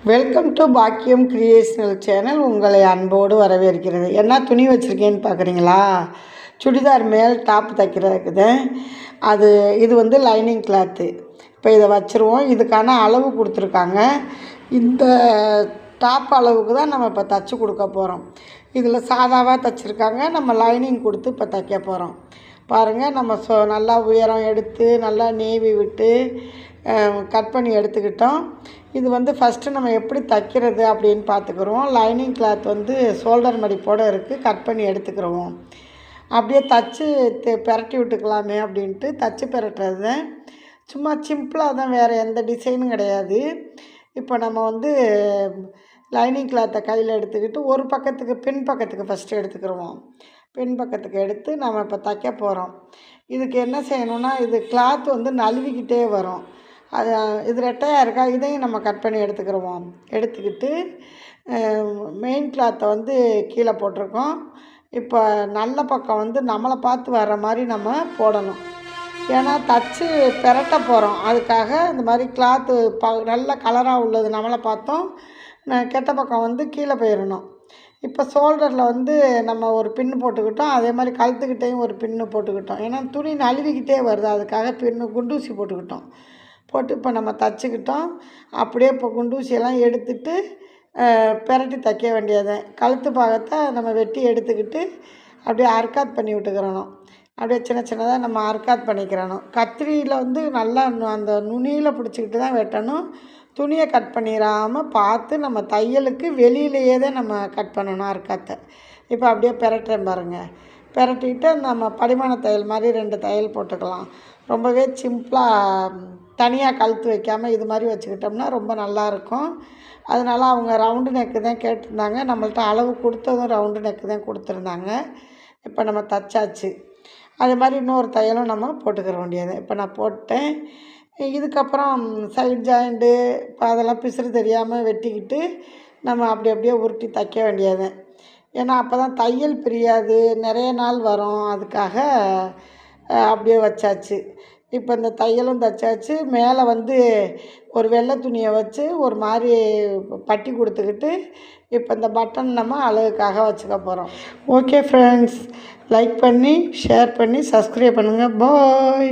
Welcome to பாக்கியம் creational channel. உங்களை அன்போடு வரவேற்கிறது. என்ன துணி வச்சுருக்கேன்னு பார்க்குறீங்களா? சுடிதார் மேல் டாப் தைக்கிறதுக்குது. இது வந்து லைனிங் கிளாத்து. இப்போ இதை வச்சுருவோம். இதுக்கான அளவு கொடுத்துருக்காங்க. இந்த டாப் அளவுக்கு தான் நம்ம இப்போ தைச்சி கொடுக்க போகிறோம். இதில் சாதாவாக தைச்சிருக்காங்க. நம்ம லைனிங் கொடுத்து இப்போ தைக்க போகிறோம். பாருங்கள், நம்ம நல்லா உயரம் எடுத்து நல்லா நேவி விட்டு கட் பண்ணி எடுத்துக்கிட்டோம். இது வந்து ஃபஸ்ட்டு நம்ம எப்படி தைக்கிறது அப்படின்னு பார்த்துக்குறோம். லைனிங் கிளாத் வந்து ஷோல்டர் மடிப்போடு இருக்குது. கட் பண்ணி எடுத்துக்கிறோம். அப்படியே தச்சு பெரட்டி விட்டுக்கலாமே அப்படின்ட்டு தச்சு பெரட்டுறது தான். சும்மா சிம்பிளாக தான், வேறு எந்த டிசைனும் கிடையாது. இப்போ நம்ம வந்து லைனிங் கிளாத்தை கையில் எடுத்துக்கிட்டு ஒரு பக்கத்துக்கு பின் பக்கத்துக்கு ஃபஸ்ட்டு எடுத்துக்கிடுவோம். பின் பக்கத்துக்கு எடுத்து நம்ம இப்போ தைக்க போகிறோம். இதுக்கு என்ன செய்யணுன்னா, இது கிளாத் வந்து நழுவிக்கிட்டே வரும். இது ரெட்டையாக இருக்கா, இதையும் நம்ம கட் பண்ணி எடுத்துக்கிடுவோம். எடுத்துக்கிட்டு மெயின் கிளாத்தை வந்து கீழே போட்டிருக்கோம். இப்போ நல்ல பக்கம் வந்து நம்மளை பார்த்து வர்ற மாதிரி நம்ம போடணும். ஏன்னா தச்சு பெரட்ட போகிறோம். அதுக்காக இந்த மாதிரி கிளாத்து நல்ல கலராக உள்ளது நம்மளை பார்த்தோம். கெட்ட பக்கம் வந்து கீழே போயிடணும். இப்போ ஷோல்டரில் வந்து நம்ம ஒரு பின்னு போட்டுக்கிட்டோம். அதே மாதிரி கழுத்துக்கிட்டேயும் ஒரு பின்னு போட்டுக்கிட்டோம். ஏன்னா துணி நழுவிக்கிட்டே வருது, அதுக்காக குண்டூசி போட்டுக்கிட்டோம். போட்டு இப்போ நம்ம தச்சுக்கிட்டோம். அப்படியே இப்போ குண்டூசியெல்லாம் எடுத்துட்டு பெரட்டி தைக்க வேண்டியது. கழுத்து பாகத்தை நம்ம வெட்டி எடுத்துக்கிட்டு அப்படியே அர்க்காத் பண்ணி விட்டுக்கிறணும். அப்படியே சின்ன சின்னதாக நம்ம அர்க்காத் பண்ணிக்கிறணும். கத்திரியில் வந்து நல்லா அந்த நுனியில் பிடிச்சிக்கிட்டு தான் வெட்டணும். துணியை கட் பண்ணிடாமல் பார்த்து நம்ம தையலுக்கு வெளியிலேயே தான் நம்ம கட் பண்ணணும் அர்க்காத்தை. இப்போ அப்படியே பெரட்டுறேன் பாருங்கள். பெரட்டிட்டு நம்ம படிமான தையல் மாதிரி 2 தையல் போட்டுக்கலாம். ரொம்பவே சிம்பிளாக தனியாக கழுத்து வைக்காமல் இது மாதிரி வச்சுக்கிட்டோம்னா ரொம்ப நல்லாயிருக்கும். அதனால் அவங்க ரவுண்டு நெக்கு தான் கேட்டிருந்தாங்க. நம்மள்ட்ட அளவு கொடுத்ததும் ரவுண்டு நெக்கு தான் கொடுத்துருந்தாங்க. இப்போ நம்ம தச்சாச்சு. அது மாதிரி இன்னொரு தையலும் நம்ம போட்டுக்கிற வேண்டியது. இப்போ நான் போட்டேன். இதுக்கப்புறம் சைட் ஜாயிண்ட்டு இப்போ அதெல்லாம் பிசுறு தெரியாமல் வெட்டிக்கிட்டு நம்ம அப்படியே உருட்டி தைக்க வேண்டியது. ஏன்னா அப்போ தான் தையல் பிரியாது, நிறைய நாள் வரும். அதுக்காக அப்படியே வச்சாச்சு. இப்போ இந்த தையலும் தைச்சாச்சு. மேலே வந்து ஒரு வெள்ளை துணியை வச்சு ஒரு மாதிரி பட்டி கொடுத்துக்கிட்டு இப்போ இந்த பட்டன் நம்ம அழகுக்காக வச்சுக்க போகிறோம். ஓகே ஃப்ரெண்ட்ஸ், லைக் பண்ணி ஷேர் பண்ணி சப்ஸ்கிரைப் பண்ணுங்கள். பாய்.